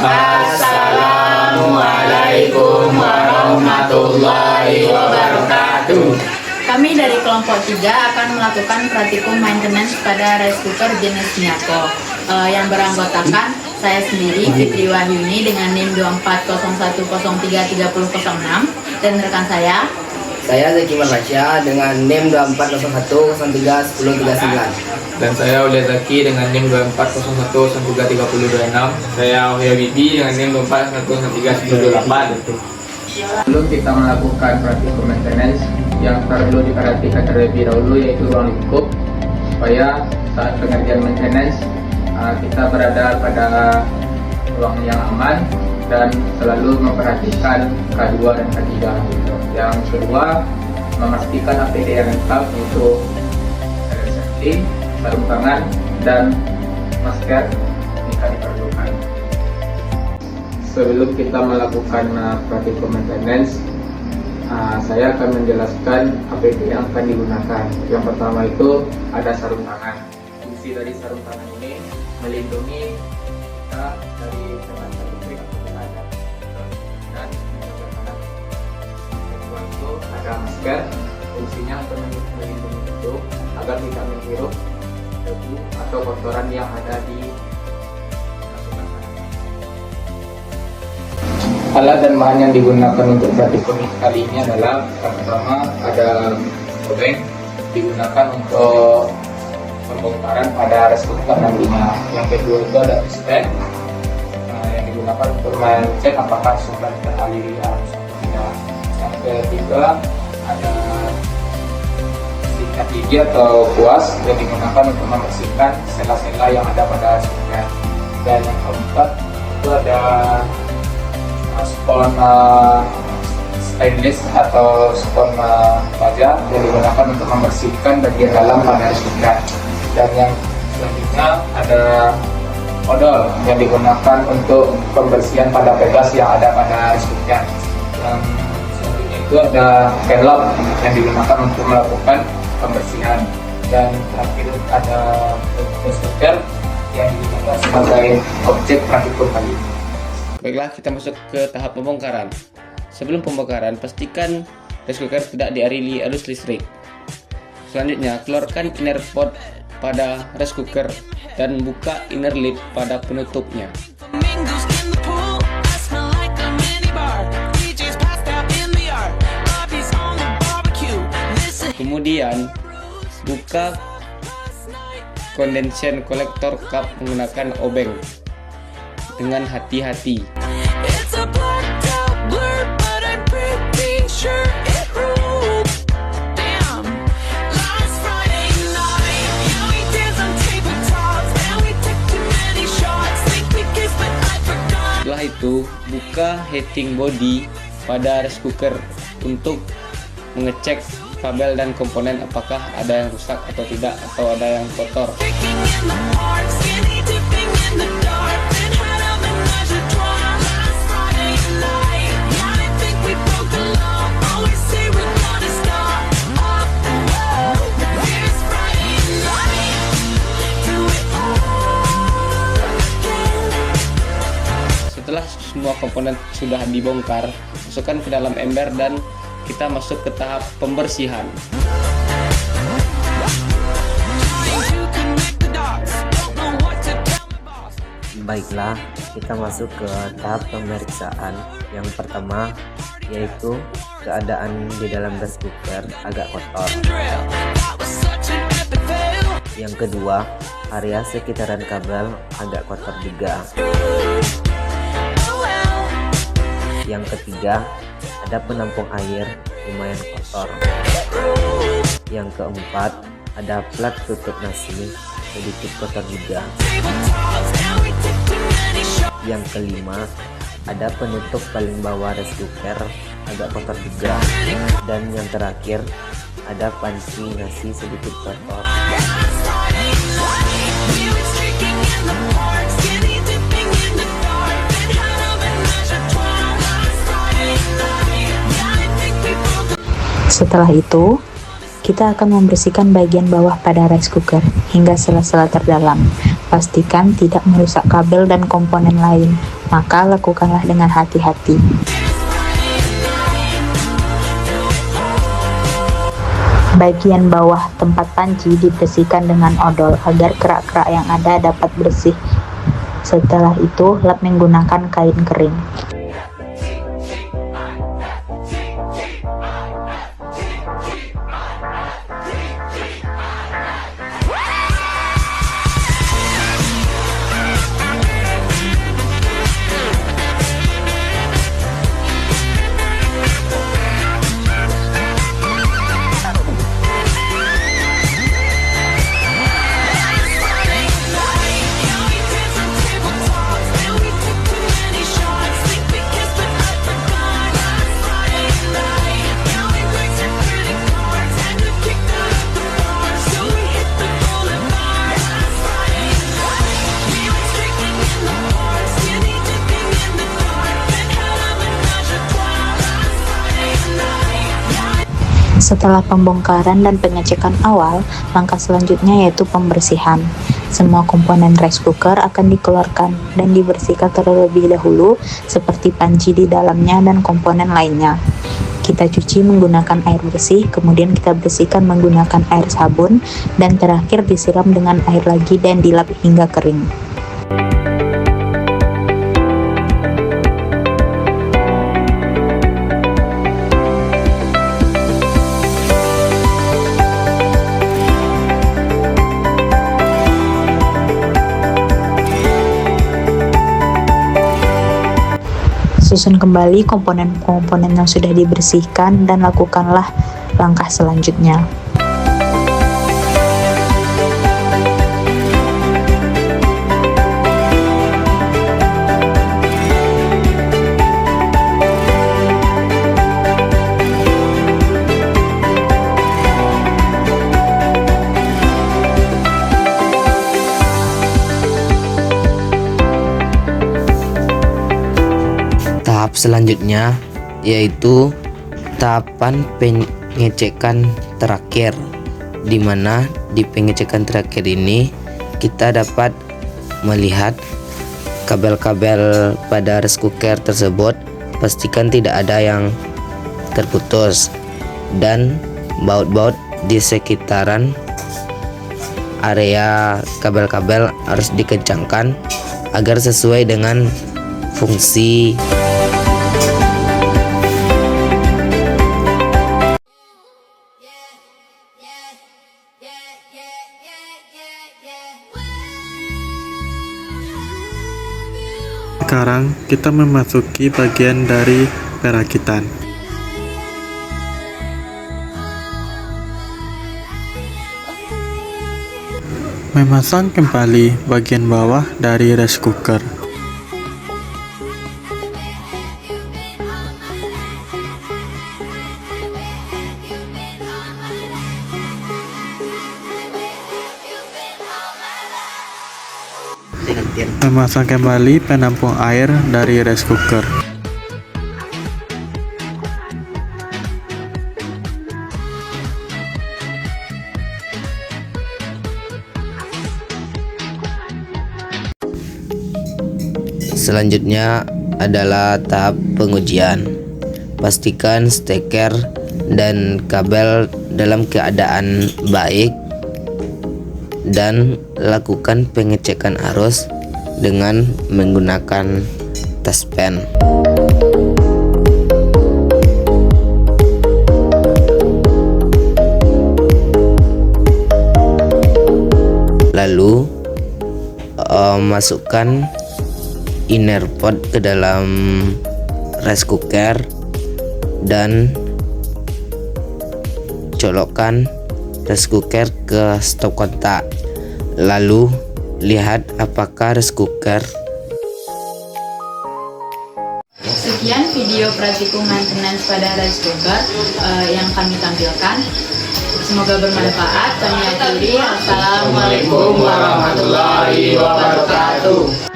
Assalamualaikum warahmatullahi wabarakatuh. Kami dari kelompok 3 akan melakukan praktikum maintenance pada rice cooker jenis Miyako yang beranggotakan saya sendiri, Fitri Wahyuni dengan NIM 2401033006 dan rekan saya Zaki Marlasya dengan NIM 2401031039. Dan saya Ulia Zaki dengan NIM 2401133026. Saya Ohya Bibi dengan NIM 2401131028. Lalu kita melakukan praktikum maintenance yang perlu diperhatikan terlebih dahulu yaitu ruang lingkup, supaya saat pengerjaan maintenance kita berada pada ruang yang aman dan selalu memperhatikan K2 dan K3 gitu. Yang kedua, memastikan APD yang lengkap yaitu safety, sarung tangan, dan masker jika diperlukan. Sebelum kita melakukan praktikum maintenance, saya akan menjelaskan APD yang akan digunakan. Yang pertama itu ada sarung tangan. Fungsi dari sarung tangan ini melindungi kita dari kena listrik atau cahaya. Dan yang kedua itu ada masker. Fungsinya untuk melindungi itu agar tidak menghirup debu atau kotoran yang ada di alat dan bahan yang digunakan untuk praktikum kali ini adalah yang pertama ada obeng digunakan untuk pembongkaran pada rice cooker nantinya. Yang kedua itu ada piston yang digunakan untuk mengecek apakah sudah teraliri arus atau tidak. Yang ketiga ada sikat gigi atau kuas yang digunakan untuk membersihkan sela-sela yang ada pada rice cooker. Dan yang keempat itu ada spon stainless atau spon baja yang digunakan untuk membersihkan bagian dalam pada rice cooker. Dan yang selanjutnya ada odol yang digunakan untuk pembersihan pada pegas yang ada pada rice cooker. Yang selanjutnya itu ada pelop yang digunakan untuk melakukan pembersihan. Dan terakhir ada rice cooker yang digunakan sebagai objek praktikum kali ini. Baiklah, kita masuk ke tahap pembongkaran. Sebelum pembongkaran, pastikan rice cooker tidak dialiri arus listrik. Selanjutnya, keluarkan inner pot pada rice cooker dan buka inner lid pada penutupnya. Kemudian, buka condensation collector cup menggunakan obeng dengan hati-hati. Setelah itu, buka heating body pada rice cooker untuk mengecek kabel dan komponen apakah ada yang rusak atau tidak, atau ada yang kotor. Setelah semua komponen sudah dibongkar, masukkan ke dalam ember dan kita masuk ke tahap pembersihan. Baiklah, kita masuk ke tahap pemeriksaan. Yang pertama yaitu keadaan di dalam rice cooker agak kotor. Yang kedua, area sekitaran kabel agak kotor juga. Yang ketiga, ada penampung air lumayan kotor. Yang keempat, ada plat tutup nasi sedikit kotor juga. Yang kelima, ada penutup paling bawah rice cooker agak kotor juga. Dan yang terakhir, ada panci nasi sedikit kotor. Setelah itu, kita akan membersihkan bagian bawah pada rice cooker hingga sela-sela terdalam. Pastikan tidak merusak kabel dan komponen lain. maka lakukanlah dengan hati-hati. Bagian bawah tempat panci dibersihkan dengan odol agar kerak-kerak yang ada dapat bersih. Setelah itu, lap menggunakan kain kering. Setelah pembongkaran dan pengecekan awal, langkah selanjutnya yaitu pembersihan. Semua komponen rice cooker akan dikeluarkan dan dibersihkan terlebih dahulu seperti panci di dalamnya dan komponen lainnya. Kita cuci menggunakan air bersih, kemudian kita bersihkan menggunakan air sabun, dan terakhir disiram dengan air lagi dan dilap hingga kering. Susun kembali komponen-komponen yang sudah dibersihkan dan lakukanlah langkah selanjutnya. Tahap selanjutnya yaitu tahapan pengecekan terakhir, di mana di pengecekan terakhir ini kita dapat melihat kabel-kabel pada rice cooker tersebut, pastikan tidak ada yang terputus, dan baut-baut di sekitaran area kabel-kabel harus dikencangkan agar sesuai dengan fungsi. Sekarang kita memasuki bagian dari perakitan. Memasang kembali bagian bawah dari rice cooker. Memasang kembali penampung air dari rice cooker. Selanjutnya adalah tahap pengujian. Pastikan steker dan kabel dalam keadaan baik dan lakukan pengecekan arus dengan menggunakan taspen. Lalu masukkan inner pot ke dalam rice cooker dan colokkan rice cooker ke stop kontak. Lalu lihat apakah rice cooker. Sekian video praktikum maintenance pada rice cooker yang kami tampilkan. Semoga bermanfaat. Kami akhiri. Assalamualaikum warahmatullahi wabarakatuh.